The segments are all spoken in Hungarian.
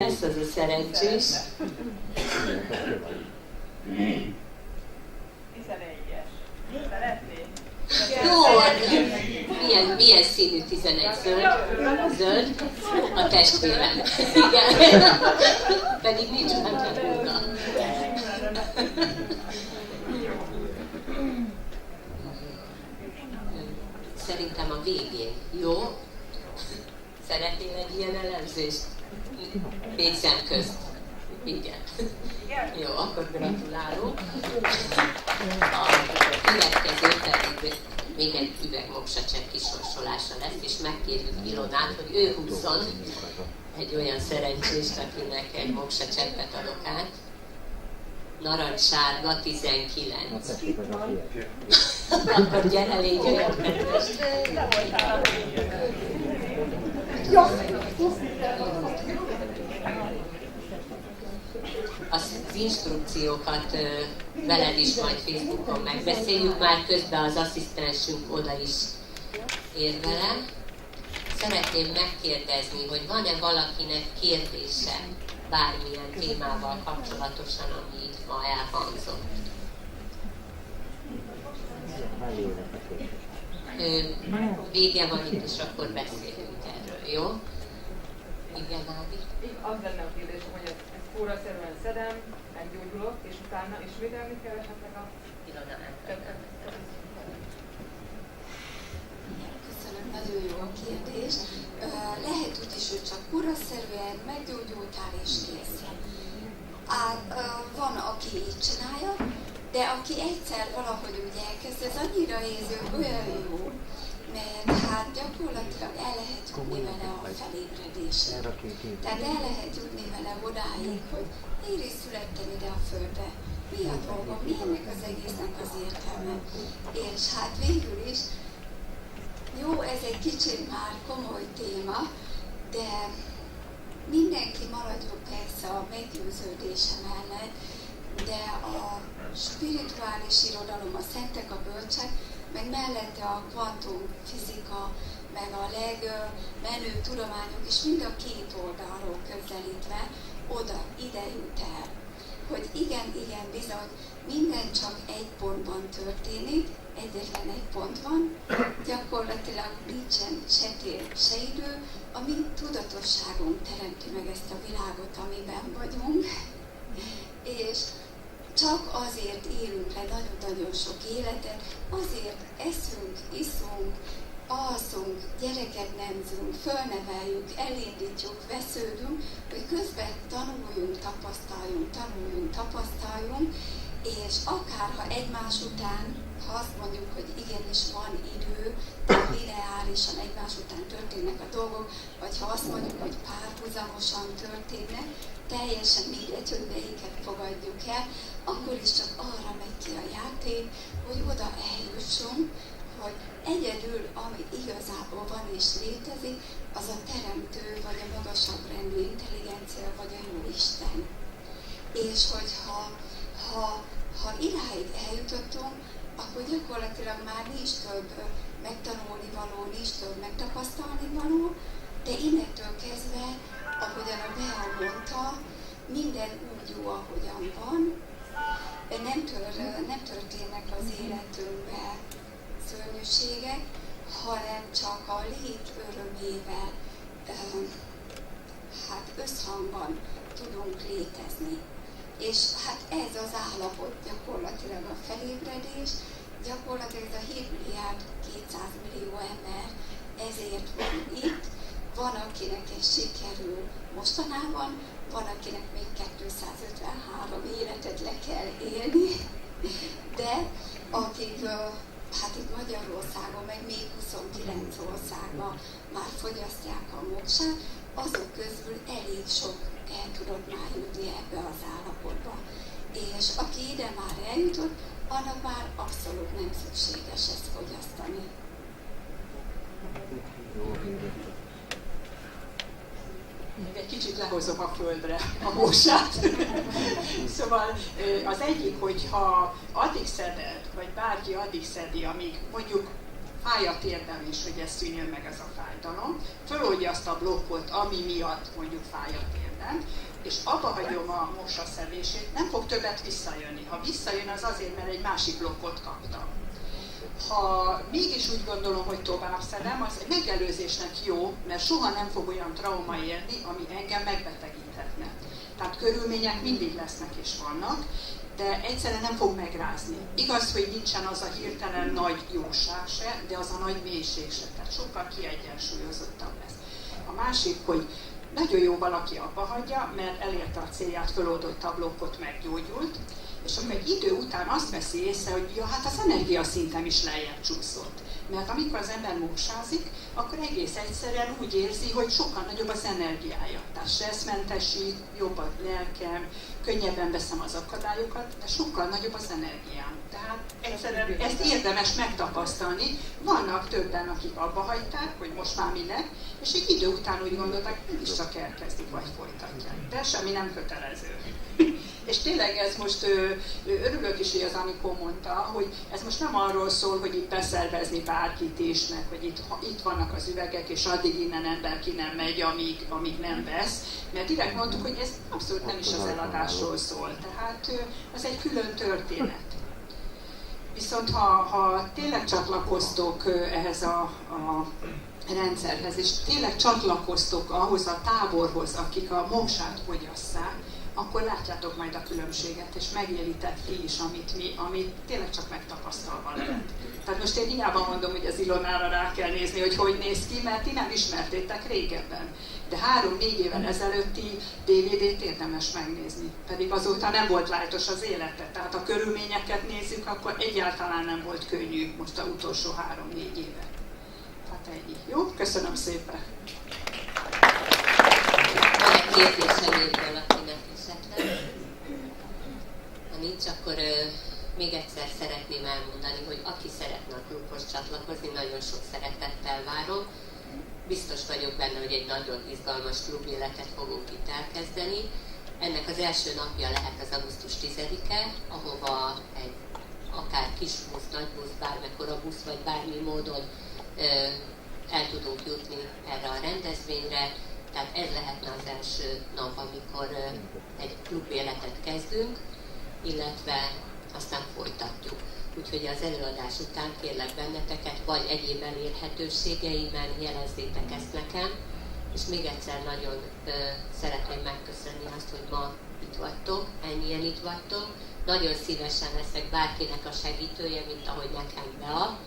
Ez az a szerencsés. 11-es. Szeretnék? Jó, milyen színű 11? Zöld? Zöld? A testvérem. Igen. Pedig nincs benne róla. Szerintem a végén. Jó? Szeretnél egy ilyen elemzést? 4 szem közt. Igen. Jó, akkor gratulálunk. A következő pedig még egy üveg moksacsepp kisorsolása lesz, és megkérjük Ilonát, hogy ő húzzon egy olyan szerencsést, akinek egy moksacseppet adok át. Narancssárga 19. Akkor gyere, légy olyan kedves. Az instrukciókat veled is majd Facebookon megbeszéljük, már közben az asszisztensünk oda is ér velem. Szeretném megkérdezni, hogy van-e valakinek kérdése bármilyen témával kapcsolatosan, ami itt ma elhangzott. Vége van itt, és akkor beszélünk erről, jó? Igen, Ádi? Az lenne a kérdésem, hogy ezt kóraszerűen szedem, meggyógyulok, és utána ismételni kell esetleg a... Köszönöm, nagyon jó a kérdés. Lehet úgy is, hogy csak kóraszerűen meggyógyultál és kész. Van, aki így csinálja, de aki egyszer valahogy úgy elkezd, ez annyira érző, olyan jó, mert hát gyakorlatilag el lehet jutni vele a felébredésre. Tehát el lehet jutni vele odáig, hogy én is születtem ide a földre. Mi a dolgom, mi ennek az egésznek az értelme? És hát végül is, jó, ez egy kicsit már komoly téma, de mindenki maradjon persze a meggyőződése mellett, de a spirituális irodalom, a szentek, a bölcsek, meg mellette a kvantumfizika, meg a legmenőbb tudományok is mind a két oldalról közelítve ide jut el. Hogy igen, bizony, minden csak egy pontban történik, egyetlen egy pont van, gyakorlatilag nincsen se tér, se idő, a mi tudatosságunk teremti meg ezt a világot, amiben vagyunk, és csak azért élünk le nagyon-nagyon sok életet, azért eszünk, iszunk, alszunk, gyereket nemzünk, fölneveljük, elindítjuk, vesződünk, hogy közben tanuljunk, tapasztaljunk, és akár ha egymás után, ha azt mondjuk, hogy igenis van idő, lineárisan egymás után történnek a dolgok, vagy ha azt mondjuk, hogy párhuzamosan történnek, teljesen mindegy, hogy melyiket fogadjuk el, akkor is csak arra megy ki a játék, hogy oda eljussunk, hogy egyedül, ami igazából van és létezik, az a teremtő, vagy a magasabb rendű intelligencia, vagy a Jóisten. És hogyha idáig eljutottunk, akkor gyakorlatilag már nincs több megtanulni való, nincs több megtapasztalni való, de innentől kezdve, ahogyan a Bea mondta, minden úgy jó, ahogyan van, nem történnek az életünkben szörnyűségek, hanem csak a lét örömével összhangban tudunk létezni. És hát ez az állapot gyakorlatilag a felébredés, gyakorlatilag ez a 7 milliárd 200 millió ember ezért van itt, van akinek ez sikerül mostanában, van akinek még 253 életet le kell élni, de akik hát itt Magyarországon, meg még 29 országban már fogyasztják a moksát, azok közül elég sok el tudott már jutni ebbe az állapotba. És aki ide már eljutott, annak már abszolút nem szükséges ezt fogyasztani. Még egy kicsit lehozom a földre a morsát. Szóval az egyik, hogyha addig szeded, vagy bárki addig szedi, amíg mondjuk fáj a térdem is, hogy ez szűnjön meg ez a fájdalom, föloldja azt a blokkot, ami miatt mondjuk fáj a térdem, és abba hagyom a mosaszedését, nem fog többet visszajönni. Ha visszajön, az azért, mert egy másik blokkot kaptam. Ha mégis úgy gondolom, hogy tovább szedem, az egy megelőzésnek jó, mert soha nem fog olyan trauma érni, ami engem megbetegíthetne. Tehát körülmények mindig lesznek és vannak, de egyszerűen nem fog megrázni. Igaz, hogy nincsen az a hirtelen nagy jóság se, de az a nagy mélység se. Tehát sokkal kiegyensúlyozottabb lesz. A másik, hogy nagyon jó valaki abba hagyja, mert elérte a célját, föloldotta a blokkot, meggyógyult, és akkor egy idő után azt veszi észre, hogy ja, hát az energiaszintem is lejjebb csúszott. Mert amikor az ember móksázik, akkor egész egyszerűen úgy érzi, hogy sokkal nagyobb az energiája. Tehát stresszmentesít, jobb a lelkem, könnyebben veszem az akadályokat, de sokkal nagyobb az energiám. Tehát egyszerűen ezt érdemes megtapasztalni. Vannak többen, akik abba hagyták, hogy most már minek, és egy idő után úgy gondolták, hogy is csak elkezdik, vagy folytatják. De semmi nem kötelező. És tényleg ez most, örülök is, hogy az Anikó mondta, hogy ez most nem arról szól, hogy itt beszervezni bárkit is, meg hogy itt vannak az üvegek, és addig innen ember ki nem megy, amíg nem vesz. Mert direkt mondtuk, hogy ez abszolút nem is az eladásról szól. Tehát az egy külön történet. Viszont ha tényleg csatlakoztok ehhez a rendszerhez, és tényleg csatlakoztok ahhoz a táborhoz, akik a moksát fogyasszák, akkor látjátok majd a különbséget, és megélitek ti is, amit tényleg csak megtapasztalva lehet. Tehát most én hiába mondom, hogy az Ilonára rá kell nézni, hogy néz ki, mert ti nem ismertétek régebben. De 3-4 évvel ezelőtti DVD-t érdemes megnézni. Pedig azóta nem volt lájtos az élete. Tehát ha körülményeket nézzük, akkor egyáltalán nem volt könnyű most az utolsó 3-4 éve. Tehát ennyi. Jó? Köszönöm szépen! Van egy kérdésem még valakinek esetleg? Ha nincs, akkor még egyszer szeretném elmondani, hogy aki szeretne a klubhoz csatlakozni, nagyon sok szeretettel várom. Biztos vagyok benne, hogy egy nagyon izgalmas klubéletet fogunk itt elkezdeni. Ennek az első napja lehet az augusztus 10-e, ahova egy akár kis busz, nagy busz, bármekkora busz, vagy bármi módon el tudunk jutni erre a rendezvényre. Tehát ez lehetne az első nap, amikor egy klubéletet kezdünk, illetve aztán folytatjuk. Úgyhogy az előadás után kérlek benneteket, vagy egyéb elérhetőségeiben jelezzétek ezt nekem, és még egyszer nagyon szeretném megköszönni azt, hogy ma itt vagytok, ennyien itt vagytok. Nagyon szívesen leszek bárkinek a segítője, mint ahogy nekem Bea,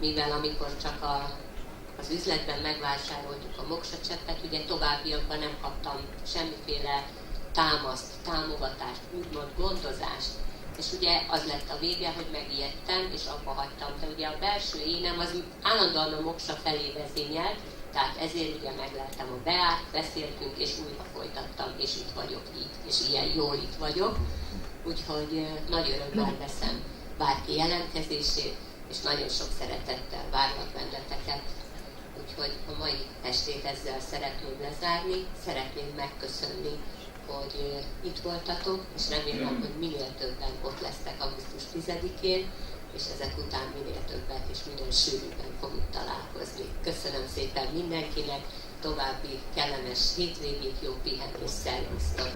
mivel amikor csak az üzletben megvásároltuk a moksacseppet, ugye továbbiakban nem kaptam semmiféle támaszt, támogatást, úgymond gondozást. És ugye az lett a vége, hogy megijedtem, és abba hagytam. De ugye a belső énem az állandóan a moksa felé vezényelt, tehát ezért ugye megleltem a Beát, beszéltünk, és újra folytattam, és itt vagyok így, és ilyen jól itt vagyok. Úgyhogy nagy örömmel veszem bárki jelentkezését, és nagyon sok szeretettel várlak benneteket. Úgyhogy a mai estét ezzel szeretném lezárni, szeretném megköszönni, hogy itt voltatok, és remélem, hogy minél többen ott lesztek augusztus 10-én, és ezek után minél többet és minél sűrűbben fogunk találkozni. Köszönöm szépen mindenkinek, további kellemes hétvégét, jó pihenést, szervusztok!